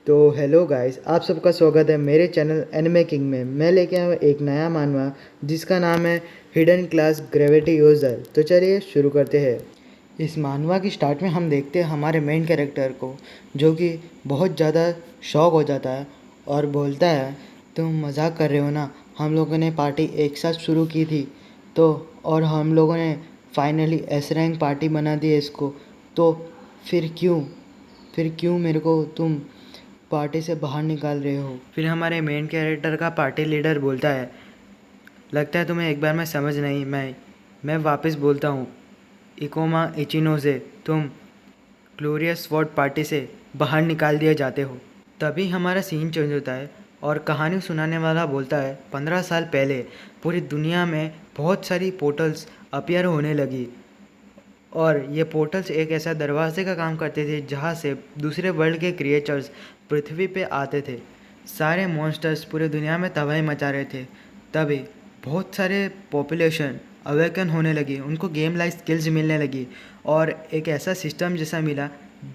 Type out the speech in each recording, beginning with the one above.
तो hello guys, आप सबका स्वागत है मेरे चैनल एनिमे किंग में। मैं लेके आया हूँ एक नया मानवा जिसका नाम है हिडन क्लास ग्रेविटी यूज़र। तो चलिए शुरू करते हैं। इस मानवा की स्टार्ट में हम देखते हैं हमारे मेन कैरेक्टर को, जो कि बहुत ज़्यादा शॉक हो जाता है और बोलता है, तुम मजाक कर रहे हो ना, हम लोगों ने पार्टी एक साथ शुरू की थी तो, और हम लोगों ने फाइनली एस रैंक पार्टी बना दी है इसको, तो फिर क्यों मेरे को तुम पार्टी से बाहर निकाल रहे हो। फिर हमारे मेन कैरेक्टर का पार्टी लीडर बोलता है, लगता है तुम्हें एक बार में समझ नहीं, मैं वापस बोलता हूँ, इकोमा इचिनोज़े, तुम ग्लोरियस स्वॉर्ड पार्टी से बाहर निकाल दिए जाते हो। तभी हमारा सीन चेंज होता है और कहानी सुनाने वाला बोलता है, 15 साल पहले पूरी दुनिया में बहुत सारी पोर्टल्स अपीयर होने लगी और ये पोर्टल्स एक ऐसा दरवाजे का काम करते थे जहाँ से दूसरे वर्ल्ड के क्रिएचर्स पृथ्वी पे आते थे। सारे मॉन्स्टर्स पूरी दुनिया में तबाही मचा रहे थे। तभी बहुत सारे पॉपुलेशन अवेकन होने लगी, उनको गेम लाइक स्किल्स मिलने लगी और एक ऐसा सिस्टम जैसा मिला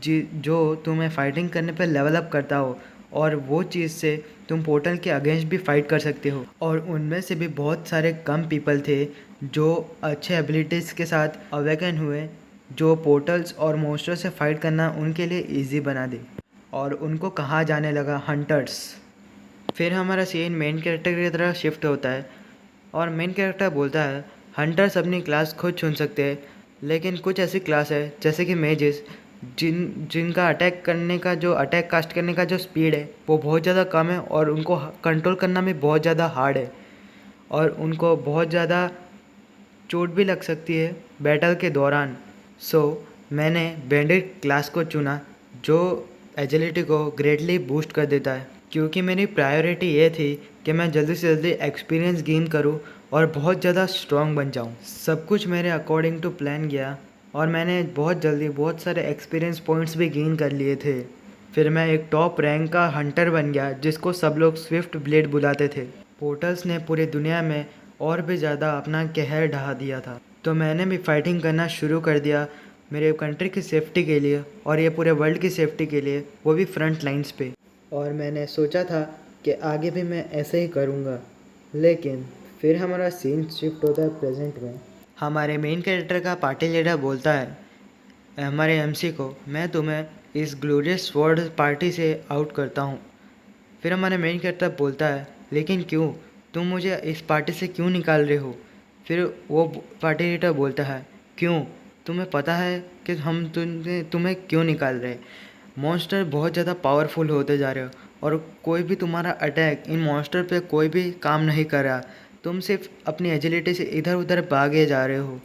जो तुम्हें फाइटिंग करने पे लेवल अप करता हो, और वो चीज़ से तुम पोर्टल के अगेंस्ट भी फाइट कर सकते हो। और उनमें से भी बहुत सारे कम पीपल थे जो अच्छे एबिलिटीज़ के साथ अवेकन हुए, जो पोर्टल्स और मॉन्स्टर से फाइट करना उनके लिए इजी बना दे, और उनको कहा जाने लगा हंटर्स। फिर हमारा सीन मेन कैरेक्टर की तरह शिफ्ट होता है और मेन कैरेक्टर बोलता है, हंटर्स अपनी क्लास खुद चुन सकते हैं, लेकिन कुछ ऐसी क्लास है जैसे कि मेजेस जिनका अटैक कास्ट करने का जो स्पीड है वो बहुत ज़्यादा कम है और उनको कंट्रोल करना भी बहुत ज़्यादा हार्ड है और उनको बहुत ज़्यादा चोट भी लग सकती है बैटल के दौरान। सो मैंने बैंडिट क्लास को चुना जो एजिलिटी को ग्रेटली बूस्ट कर देता है, क्योंकि मेरी प्रायोरिटी ये थी कि मैं जल्दी से जल्दी एक्सपीरियंस गेन करूं और बहुत ज़्यादा स्ट्रॉन्ग बन जाऊं। सब कुछ मेरे अकॉर्डिंग टू प्लान गया और मैंने बहुत जल्दी बहुत सारे एक्सपीरियंस पॉइंट्स भी गेन कर लिए थे। फिर मैं एक टॉप रैंक का हंटर बन गया जिसको सब लोग स्विफ्ट ब्लेड बुलाते थे। पोर्टल्स ने पूरी दुनिया में और भी ज़्यादा अपना कहर ढहा दिया था, तो मैंने भी फाइटिंग करना शुरू कर दिया मेरे कंट्री की सेफ्टी के लिए और ये पूरे वर्ल्ड की सेफ्टी के लिए, वो भी फ्रंट लाइंस पे। और मैंने सोचा था कि आगे भी मैं ऐसे ही करूँगा, लेकिन फिर हमारा सीन शिफ्ट होता है प्रेजेंट में। हमारे मेन कैरेक्टर का पार्टी लीडर बोलता है हमारे एमसी को, मैं तुम्हें इस ग्लोरियस वर्ल्ड पार्टी से आउट करता हूँ। फिर हमारे मेन कैरेक्टर बोलता है, लेकिन क्यों, तुम मुझे इस पार्टी से क्यों निकाल रहे हो। फिर वो पार्टी लीडर बोलता है, क्यों, तुम्हें पता है कि हम तुम्हें क्यों निकाल रहे हैं। मॉन्स्टर बहुत ज़्यादा पावरफुल होते जा रहे हो और कोई भी तुम्हारा अटैक इन मॉन्स्टर पे कोई भी काम नहीं कर रहा। तुम सिर्फ अपनी एजिलिटी से इधर उधर भागे जा रहे हो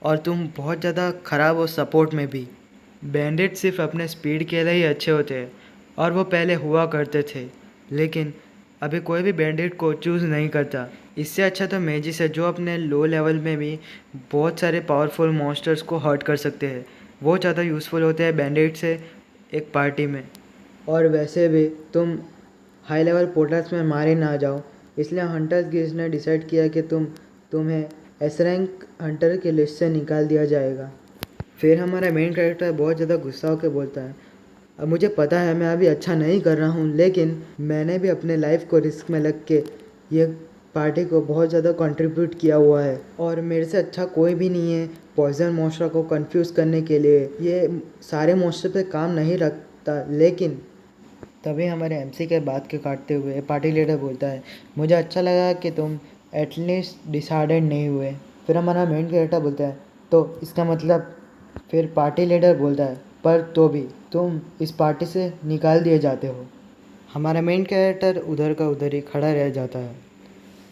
और तुम बहुत ज़्यादा ख़राब हो सपोर्ट में भी। बैंडिट सिर्फ अपने स्पीड के लिए ही अच्छे होते हैं और वो पहले हुआ करते थे, लेकिन अभी कोई भी बैंडिट को चूज़ नहीं करता। इससे अच्छा तो मेजिस है जो अपने लो लेवल में भी बहुत सारे पावरफुल मॉन्स्टर्स को हर्ट कर सकते हैं। वो ज़्यादा यूज़फुल होते हैं बैंडिट से एक पार्टी में। और वैसे भी तुम हाई लेवल पोर्टल्स में मारे ना जाओ, इसलिए हंटर्स गिल्ड ने डिसाइड किया कि तुम्हें एस रैंक हंटर की लिस्ट से निकाल दिया जाएगा। फिर हमारा मेन कैरेक्टर बहुत ज़्यादा गुस्सा होकर बोलता है, अब मुझे पता है मैं अभी अच्छा नहीं कर रहा हूँ, लेकिन मैंने भी अपने लाइफ को रिस्क में लग के ये पार्टी को बहुत ज़्यादा कंट्रीब्यूट किया हुआ है और मेरे से अच्छा कोई भी नहीं है पॉइजन मॉन्स्टर को कंफ्यूज करने के लिए। ये सारे मॉन्स्टर पे काम नहीं रखता। लेकिन तभी हमारे एमसी के बात के काटते हुए पार्टी लीडर बोलता है, मुझे अच्छा लगा कि तुम एटलीस्ट डिसाइडेड नहीं हुए। फिर हमारा मेन कैरेक्टर बोलता है, तो इसका मतलब। फिर पार्टी लीडर बोलता है, पर तो भी तुम इस पार्टी से निकाल दिए जाते हो। हमारा मेन कैरेक्टर उधर का उधर ही खड़ा रह जाता है।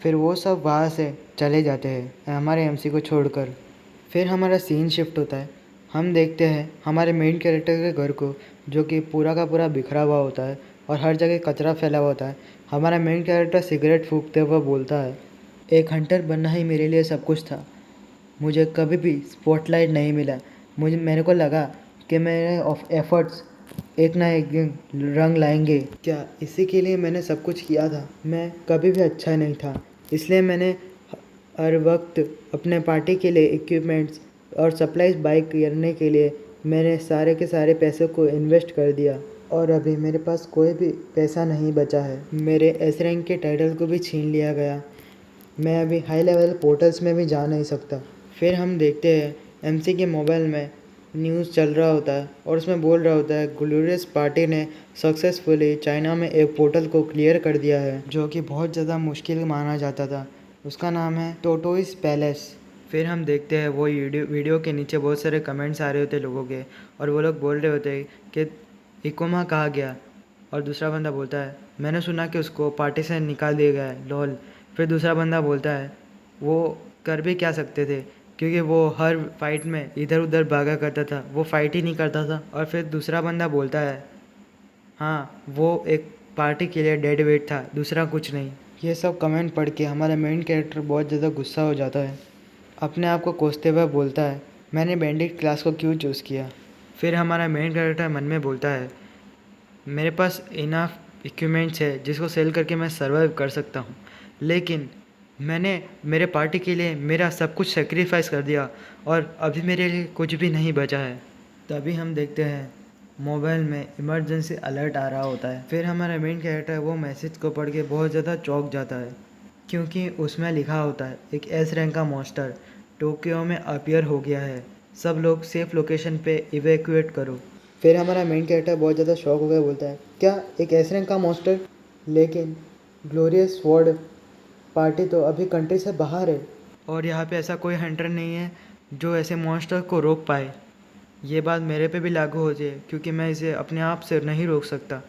फिर वो सब वहाँ से चले जाते हैं हमारे एमसी को छोड़कर। फिर हमारा सीन शिफ्ट होता है। हम देखते हैं हमारे मेन कैरेक्टर के घर को, जो कि पूरा का पूरा बिखरा हुआ होता है और हर जगह कचरा फैला हुआ होता है। हमारा मेन कैरेक्टर सिगरेट फूंकते हुए बोलता है, एक हंटर बनना ही मेरे लिए सब कुछ था। मुझे कभी भी स्पॉटलाइट नहीं मिला। मेरे को लगा कि मेरे एफर्ट्स एक ना एक दिन रंग लाएंगे। क्या इसी के लिए मैंने सब कुछ किया था। मैं कभी भी अच्छा नहीं था, इसलिए मैंने हर वक्त अपने पार्टी के लिए इक्विपमेंट्स और सप्लाईज बाई करने के लिए मैंने सारे के सारे पैसों को इन्वेस्ट कर दिया और अभी मेरे पास कोई भी पैसा नहीं बचा है। मेरे एस रैंक के टाइटल को भी छीन लिया गया। मैं अभी हाई लेवल पोर्टल्स में भी जा नहीं सकता। फिर हम देखते हैं एमसी के मोबाइल में न्यूज़ चल रहा होता है और उसमें बोल रहा होता है ग्लोरियस पार्टी ने सक्सेसफुली चाइना में एक पोर्टल को क्लियर कर दिया है जो कि बहुत ज़्यादा मुश्किल माना जाता था। उसका नाम है टोटोइस पैलेस। फिर हम देखते हैं वो वीडियो के नीचे बहुत सारे कमेंट्स आ रहे होते लोगों के और वो लोग बोल रहे होते कि इकोमा कहाँ गया। और दूसरा बंदा बोलता है मैंने सुना कि उसको पार्टी से निकाल दिया गया है, लॉल। फिर दूसरा बंदा बोलता है वो कर भी क्या सकते थे क्योंकि वो हर फाइट में इधर उधर भागा करता था, वो फाइट ही नहीं करता था। और फिर दूसरा बंदा बोलता है हाँ वो एक पार्टी के लिए डेड वेट था, दूसरा कुछ नहीं। ये सब कमेंट पढ़ के हमारा मेन कैरेक्टर बहुत ज़्यादा गुस्सा हो जाता है। अपने आप को कोसते हुए बोलता है मैंने बैंडिट क्लास को क्यों चूज़ किया। फिर हमारा मेन कैरेक्टर मन में बोलता है मेरे पास इनफ इक्विपमेंट्स है जिसको सेल करके मैं सर्वाइव कर सकता हूँ, लेकिन मैंने मेरे पार्टी के लिए मेरा सब कुछ सेक्रीफाइस कर दिया और अभी मेरे लिए कुछ भी नहीं बचा है। तभी हम देखते हैं मोबाइल में इमरजेंसी अलर्ट आ रहा होता है। फिर हमारा मेन कैरेक्टर वो मैसेज को पढ़ के बहुत ज़्यादा चौंक जाता है क्योंकि उसमें लिखा होता है एक एस रैंक का मॉन्स्टर टोक्यो में अपीयर हो गया है, सब लोग सेफ लोकेशन पे इवैक्यूएट करो। फिर हमारा मेन कैरेक्टर बहुत ज़्यादा शॉक हो गया, बोलता है क्या एक एस रैंक का मॉन्स्टर, लेकिन ग्लोरियस स्वॉर्ड पार्टी तो अभी कंट्री से बाहर है और यहाँ पे ऐसा कोई हंटर नहीं है जो ऐसे मॉन्स्टर को रोक पाए। ये बात मेरे पे भी लागू होती है क्योंकि मैं इसे अपने आप से नहीं रोक सकता।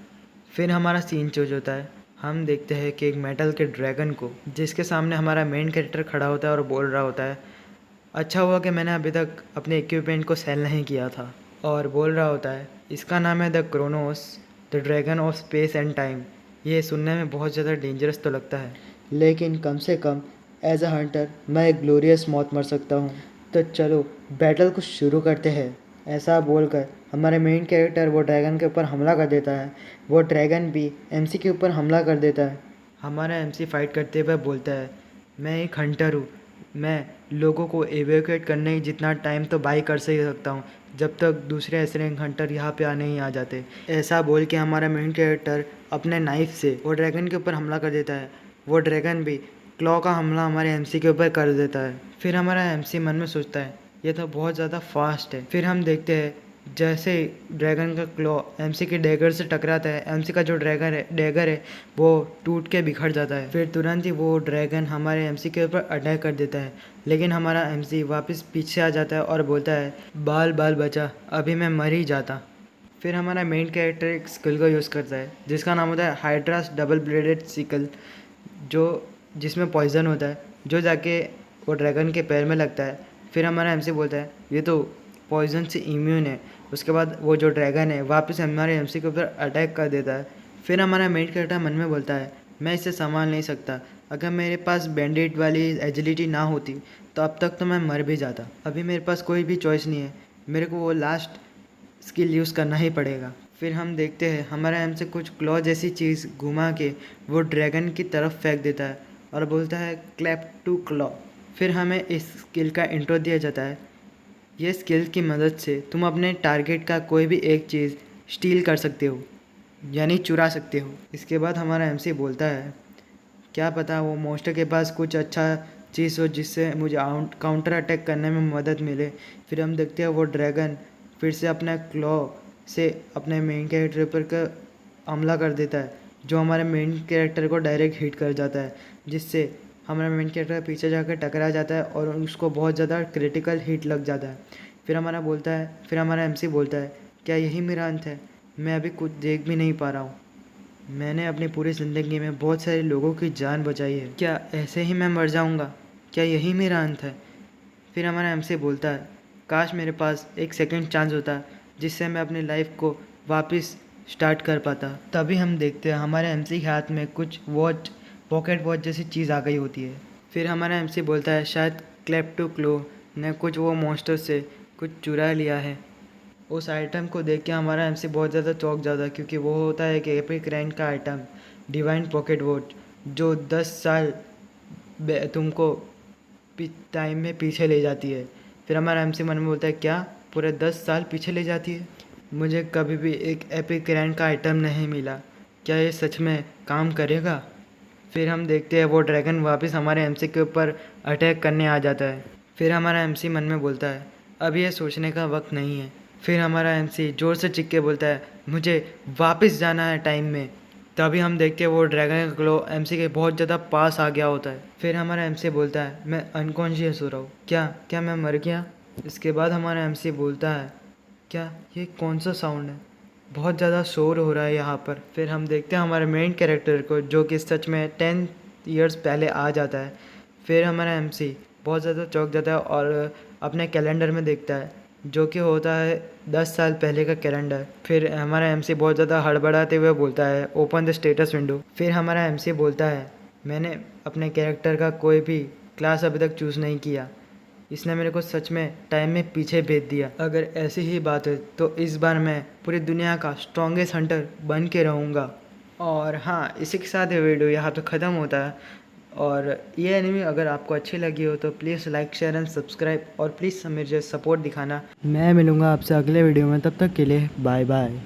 फिर हमारा सीन चेंज होता है। हम देखते हैं कि एक मेटल के ड्रैगन को जिसके सामने हमारा मेन कैरेक्टर खड़ा होता है और बोल रहा होता है अच्छा हुआ कि मैंने अभी तक अपने इक्विपमेंट को सेल नहीं किया था। और बोल रहा होता है इसका नाम है the Chronos, the dragon of space and time. ये सुनने में बहुत ज़्यादा डेंजरस तो लगता है, लेकिन कम से कम एज अ हंटर मैं एक ग्लोरियस मौत मर सकता हूँ। तो चलो बैटल को शुरू करते हैं। ऐसा बोलकर हमारे मेन कैरेक्टर वो ड्रैगन के ऊपर हमला कर देता है। वो ड्रैगन भी एमसी के ऊपर हमला कर देता है। हमारा एमसी फाइट करते हुए बोलता है मैं एक हंटर हूँ, मैं लोगों को एवेक्यूएट करने जितना टाइम तो बाई कर से ही सकता हूँ जब तक दूसरे ऐसे रैंक हंटर यहाँ पे आने ही आ जाते। ऐसा बोल के हमारा मेन कैरेक्टर अपने नाइफ से वो ड्रैगन के ऊपर हमला कर देता है। वो ड्रैगन भी क्लॉ का हमला हमारे एमसी के ऊपर कर देता है। फिर हमारा एमसी मन में सोचता है ये तो बहुत ज़्यादा फास्ट है। फिर हम देखते हैं जैसे ड्रैगन का क्लॉ एमसी के डैगर से टकराता है, एमसी का जो डैगर है वो टूट के बिखर जाता है। फिर तुरंत ही वो ड्रैगन हमारे एमसी के ऊपर अटैक कर देता है, लेकिन हमारा एमसी वापस पीछे आ जाता है और बोलता है बाल बाल बचा, अभी मैं मर ही जाता। फिर हमारा मेन कैरेक्टर एक स्किल को यूज़ करता है जिसका नाम होता है हाइड्रास डबल ब्लेडेड सिकल, जो जिसमें पॉइजन होता है जो जाके वो ड्रैगन के पैर में लगता है। फिर हमारा एमसी बोलता है ये तो पॉइजन से इम्यून है। उसके बाद वो जो ड्रैगन है वापस हमारे एमसी के ऊपर अटैक कर देता है। फिर हमारा मेन कैरेक्टर मन में बोलता है मैं इसे संभाल नहीं सकता, अगर मेरे पास बैंडेड वाली एजिलिटी ना होती तो अब तक तो मैं मर भी जाता। अभी मेरे पास कोई भी चॉइस नहीं है, मेरे को वो लास्ट स्किल यूज़ करना ही पड़ेगा। फिर हम देखते हैं हमारा एमसी कुछ क्लॉ जैसी चीज़ घुमा के वो ड्रैगन की तरफ फेंक देता है और बोलता है क्लैप टू क्लॉ। फिर हमें इस स्किल का इंट्रो दिया जाता है। ये स्किल की मदद से तुम अपने टारगेट का कोई भी एक चीज़ स्टील कर सकते हो, यानी चुरा सकते हो। इसके बाद हमारा एमसी बोलता है क्या पता वो मॉन्स्टर के पास कुछ अच्छा चीज़ हो जिससे मुझे काउंटर अटैक करने में मदद मिले। फिर हम देखते हैं वो ड्रैगन फिर से अपने क्लॉ से अपने मेन कैरेक्टर पर हमला कर देता है, जो हमारे मेन कैरेक्टर को डायरेक्ट हिट कर जाता है, जिससे हमारा मेन कैरेक्टर पीछे जाकर टकरा जाता है और उसको बहुत ज़्यादा क्रिटिकल हिट लग जाता है। फिर हमारा एमसी बोलता है क्या यही मेरा अंत है, मैं अभी कुछ देख भी नहीं पा रहा हूँ, मैंने अपनी पूरी ज़िंदगी में बहुत सारे लोगों की जान बचाई है, क्या ऐसे ही मैं मर जाऊँगा, क्या यही मेरा अंत है। फिर हमारा एमसी बोलता है काश मेरे पास एक सेकंड चांस होता जिससे मैं अपनी लाइफ को वापस स्टार्ट कर पाता। तभी हम देखते हैं हमारे एमसी के हाथ में कुछ वॉच, पॉकेट वॉच जैसी चीज़ आ गई होती है। फिर हमारा एमसी बोलता है शायद क्लैप टू क्लो ने कुछ वो मॉन्स्टर से कुछ चुरा लिया है। उस आइटम को देख के हमारा एमसी बहुत ज़्यादा चौंक जाता है क्योंकि वो होता है कि एपिक रैंक का आइटम डिवाइन पॉकेट वॉच, जो 10 साल तुमको टाइम में पीछे ले जाती है। फिर हमारा एमसी मन में बोलता है क्या पूरे 10 साल पीछे ले जाती है। मुझे कभी भी एक एपिक रैंक का आइटम नहीं मिला, क्या ये सच में काम करेगा? फिर हम देखते हैं वो ड्रैगन वापस हमारे एमसी के ऊपर अटैक करने आ जाता है। फिर हमारा एमसी मन में बोलता है अब ये सोचने का वक्त नहीं है। फिर हमारा एमसी ज़ोर से चीख के बोलता है मुझे वापस जाना है टाइम में। तभी हम देखते हैं वो ड्रैगन का ग्लो एमसी के बहुत ज़्यादा पास आ गया होता है। फिर हमारा एमसी बोलता है मैं अनकॉन्शियस हो रहा हूँ, क्या क्या मैं मर गया? इसके बाद हमारा एमसी बोलता है क्या ये कौन सा साउंड है, बहुत ज़्यादा शोर हो रहा है यहाँ पर। फिर हम देखते हैं हमारे मेन कैरेक्टर को जो कि सच में 10 ईयर्स पहले आ जाता है। फिर हमारा एमसी बहुत ज़्यादा चौंक जाता है और अपने कैलेंडर में देखता है जो कि होता है 10 साल पहले का कैलेंडर। फिर हमारा एमसी बहुत ज़्यादा हड़बड़ाते हुए बोलता है ओपन द स्टेटस विंडो। फिर हमारा एमसी बोलता है मैंने अपने कैरेक्टर का कोई भी क्लास अभी तक चूज़ नहीं किया, इसने मेरे को सच में टाइम में पीछे भेज दिया। अगर ऐसी ही बात है तो इस बार मैं पूरी दुनिया का स्ट्रॉन्गेस्ट हंटर बन के रहूँगा। और हाँ, इसी के साथ ये वीडियो यहाँ तो ख़त्म होता है। और ये एनिमी अगर आपको अच्छी लगी हो तो please like share and subscribe और प्लीज़ मुझे सपोर्ट दिखाना। मैं मिलूँगा आपसे अगले वीडियो में, तब तक के लिए बाय बाय।